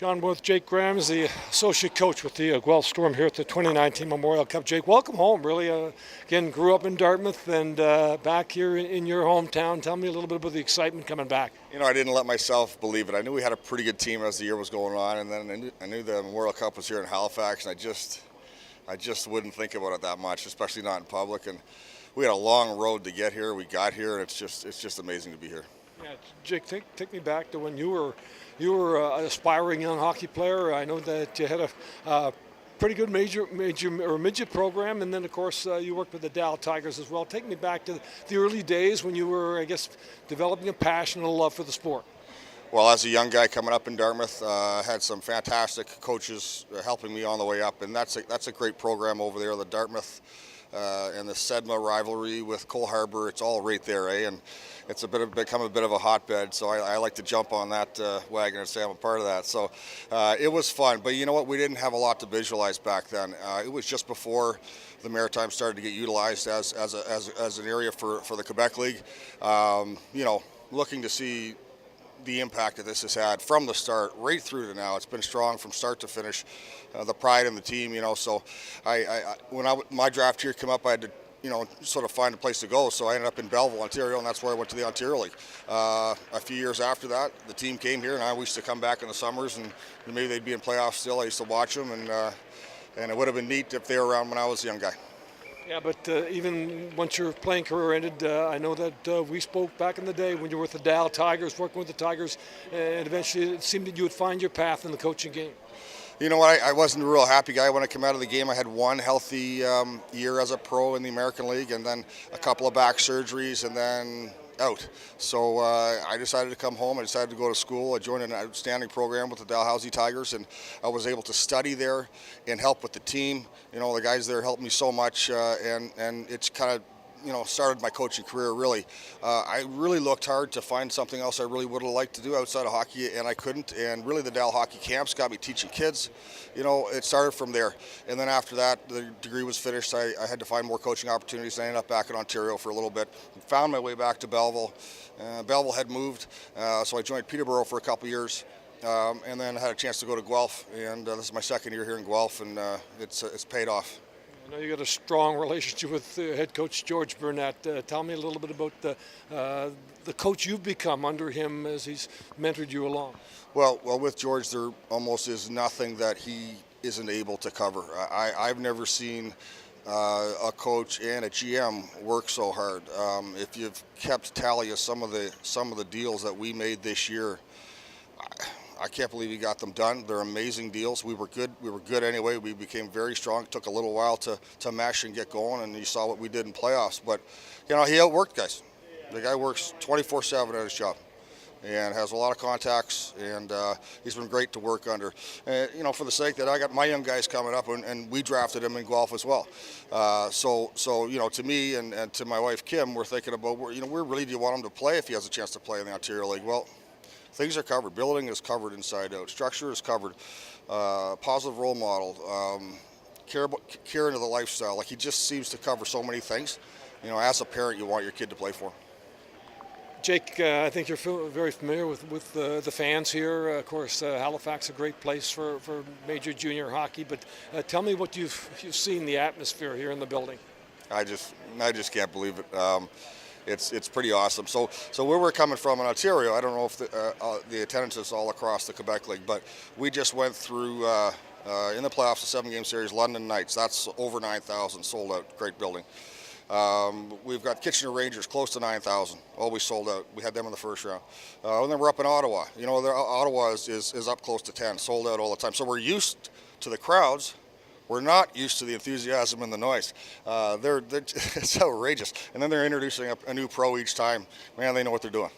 John with Jake Graham is the associate coach with the Guelph Storm here at the 2019 Memorial Cup. Jake, welcome home. Really, again, grew up in Dartmouth and back here in your hometown. Tell me a little bit about the excitement coming back. You know, I didn't let myself believe it. I knew we had a pretty good team as the year was going on, and then I knew the Memorial Cup was here in Halifax, and I just wouldn't think about it that much, especially not in public. And we had a long road to get here. We got here, and it's just amazing to be here. Yeah, Jake, take me back to when you were an aspiring young hockey player. I know that you had a pretty good major or midget program, and then of course you worked with the Dal Tigers as well. Take me back to the early days when you were, I guess, developing a passion and a love for the sport. Well, as a young guy coming up in Dartmouth, I had some fantastic coaches helping me on the way up, and that's a great program over there, the Dartmouth. And the Sedma rivalry with Cole Harbour, it's all right there, eh? And it's become a bit of a hotbed, so I like to jump on that wagon and say I'm a part of that. So it was fun, but you know what? We didn't have a lot to visualize back then. It was just before the Maritime started to get utilized as an area for the Quebec League. You know, looking to see the impact that this has had from the start right through to now. It's been strong from start to finish. The pride in the team, you know. So when my draft year came up, I had to, you know, sort of find a place to go. So I ended up in Belleville, Ontario, and that's where I went to the Ontario League. A few years after that, the team came here, and I used to come back in the summers, and maybe they'd be in playoffs still. I used to watch them, and it would have been neat if they were around when I was a young guy. Yeah, but even once your playing career ended, I know that we spoke back in the day when you were with the Dal Tigers, working with the Tigers, and eventually it seemed that you would find your path in the coaching game. You know what, I wasn't a real happy guy when I came out of the game. I had one healthy year as a pro in the American League, and then a couple of back surgeries, and then out. So I decided to come home. I decided to go to school. I joined an outstanding program with the Dal Varsity Tigers, and I was able to study there and help with the team. You know, the guys there helped me so much, and it's kind of, you know, started my coaching career really. I really looked hard to find something else I really would have liked to do outside of hockey, and I couldn't. And really the Dal hockey camps got me teaching kids. You know, it started from there. And then after that, the degree was finished. I had to find more coaching opportunities. I ended up back in Ontario for a little bit. Found my way back to Belleville. Belleville had moved, so I joined Peterborough for a couple years. And then I had a chance to go to Guelph, and this is my second year here in Guelph, and it's paid off. I know you got a strong relationship with head coach George Burnett. Tell me a little bit about the coach you've become under him as he's mentored you along. Well, with George, there almost is nothing that he isn't able to cover. I've never seen a coach and a GM work so hard. If you've kept tally of some of the deals that we made this year, I can't believe he got them done. They're amazing deals. We were good. We were good anyway. We became very strong. It took a little while to mesh and get going, and you saw what we did in playoffs. But, you know, he outworked guys. The guy works 24/7 at his job and has a lot of contacts, and he's been great to work under. You know, for the sake that I got my young guys coming up, and we drafted him in Guelph as well. So you know, to me and to my wife Kim, we're thinking about, you know, where really do you want him to play if he has a chance to play in the Ontario League? Well, things are covered. Building is covered inside out. Structure is covered. Positive role model. Care into the lifestyle. Like, he just seems to cover so many things. You know, as a parent, you want your kid to play for. Jake, I think you're very familiar with the fans here. Of course, Halifax is a great place for major junior hockey. But tell me what you've seen, the atmosphere here in the building. I just can't believe it. It's pretty awesome. So where we're coming from in Ontario, I don't know if the attendance is all across the Quebec League, but we just went through in the playoffs, the 7-game series, London Knights. That's over 9,000, sold out. Great building. We've got Kitchener Rangers, close to 9,000. Always sold out. We had them in the first round. And then we're up in Ottawa. You know, Ottawa is up close to 10, sold out all the time. So we're used to the crowds. We're not used to the enthusiasm and the noise. It's outrageous. And then they're introducing a new pro each time. Man, they know what they're doing.